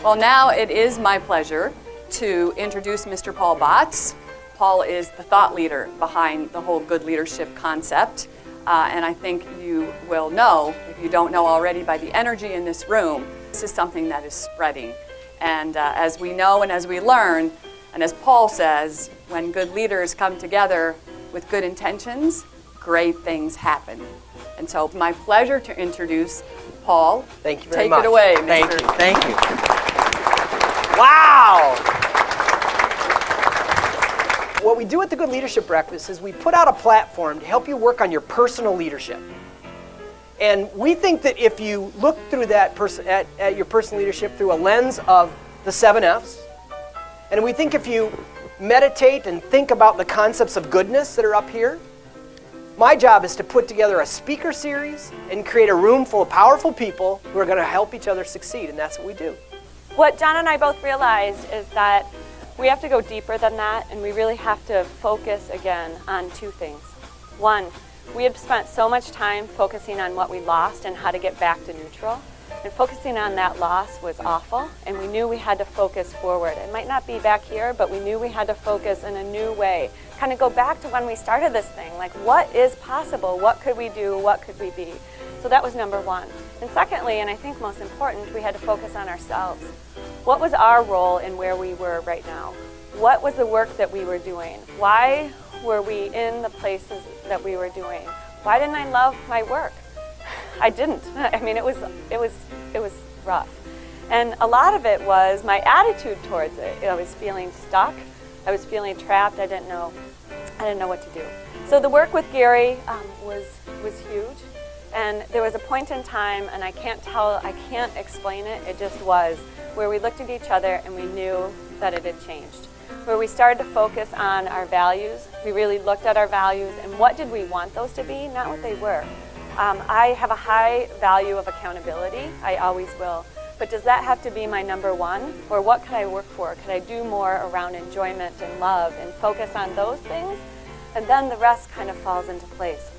Well, now it is my pleasure to introduce Mr. Paul Botts. Paul is the thought leader behind the whole good leadership concept. And I think you will know, if you don't know already, by the energy in this room, this is something that is spreading. And as we know and as we learn, and as Paul says, when good leaders come together with good intentions, great things happen. And so it's my pleasure to introduce Paul. Thank you very much. Take it away, Mr. Thank you. Thank you. Wow! What we do at the Good Leadership Breakfast is we put out a platform to help you work on your personal leadership. And we think that if you look through that at your personal leadership through a lens of the 7 F's, and we think if you meditate and think about the concepts of goodness that are up here, my job is to put together a speaker series and create a room full of powerful people who are going to help each other succeed, and that's what we do. What John and I both realized is that we have to go deeper than that, and we really have to focus again on 2 things. 1, we had spent so much time focusing on what we lost and how to get back to neutral. And focusing on that loss was awful, and we knew we had to focus forward. It might not be back here, but we knew we had to focus in a new way. Kind of go back to when we started this thing, like what is possible? What could we do? What could we be? So that was number 1. And secondly, and I think most important, we had to focus on ourselves. What was our role in where we were right now? What was the work that we were doing? Why were we in the places that we were doing? Why didn't I love my work? I didn't. I mean, it was rough. And a lot of it was my attitude towards it. I was feeling stuck. I was feeling trapped. I didn't know what to do. So the work with Gary was huge. And there was a point in time, and I can't explain it, it just was, where we looked at each other and we knew that it had changed. Where we started to focus on our values. We really looked at our values and what did we want those to be, not what they were. I have a high value of accountability. I always will. But does that have to be my number 1? Or what could I work for? Could I do more around enjoyment and love and focus on those things? And then the rest kind of falls into place.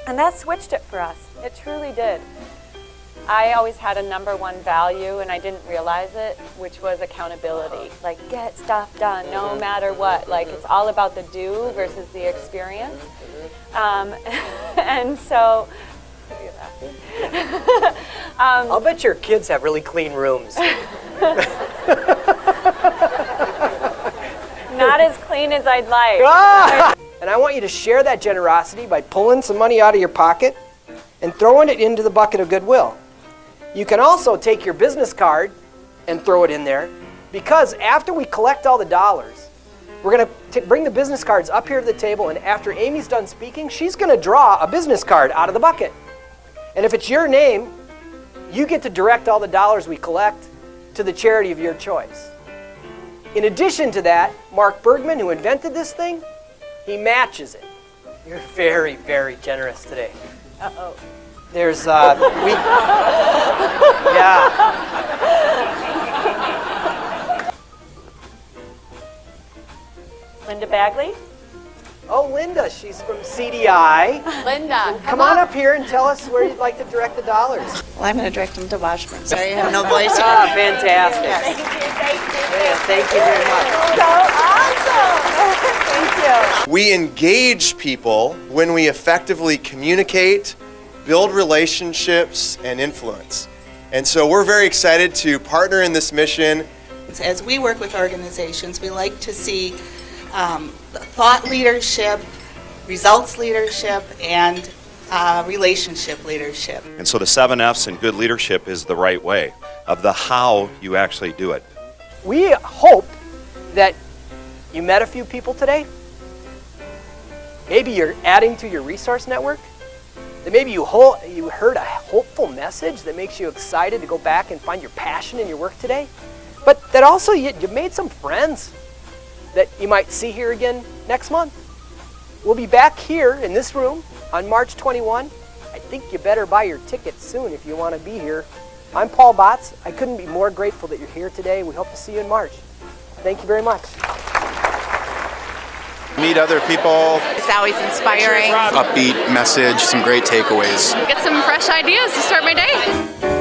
And that switched it for us. It truly did. I always had a number 1 value, and I didn't realize it, which was accountability. Like, get stuff done no matter what. Like, it's all about the do versus the experience. And so, I'll bet your kids have really clean rooms. not as clean as I'd like. And I want you to share that generosity by pulling some money out of your pocket and throwing it into the bucket of goodwill. You can also take your business card and throw it in there, because after we collect all the dollars, we're going to bring the business cards up here to the table, and after Amy's done speaking, she's going to draw a business card out of the bucket. And if it's your name, you get to direct all the dollars we collect to the charity of your choice. In addition to that, Mark Bergman, who invented this thing, he matches it. You're very, very generous today. Uh-oh. There's, yeah. Linda Bagley? Oh, Linda, she's from CDI. Linda, Come on up here and tell us where you'd like to direct the dollars. Well, I'm going to direct them to Washburn. Sorry, I have no voice. Ah, fantastic. Thank you. Yeah, thank you very much. So awesome. Thank you. We engage people when we effectively communicate, build relationships, and influence. And so we're very excited to partner in this mission. As we work with organizations, we like to see thought leadership, results leadership, and relationship leadership. And so the 7 F's in good leadership is the right way of the how you actually do it. We hope that you met a few people today. Maybe you're adding to your resource network. That maybe you heard a hopeful message that makes you excited to go back and find your passion in your work today. But that also you've made some friends that you might see here again next month. We'll be back here in this room on March 21. I think you better buy your ticket soon if you want to be here. I'm Paul Botts. I couldn't be more grateful that you're here today. We hope to see you in March. Thank you very much. Meet other people. It's always inspiring. Upbeat message, some great takeaways. Get some fresh ideas to start my day.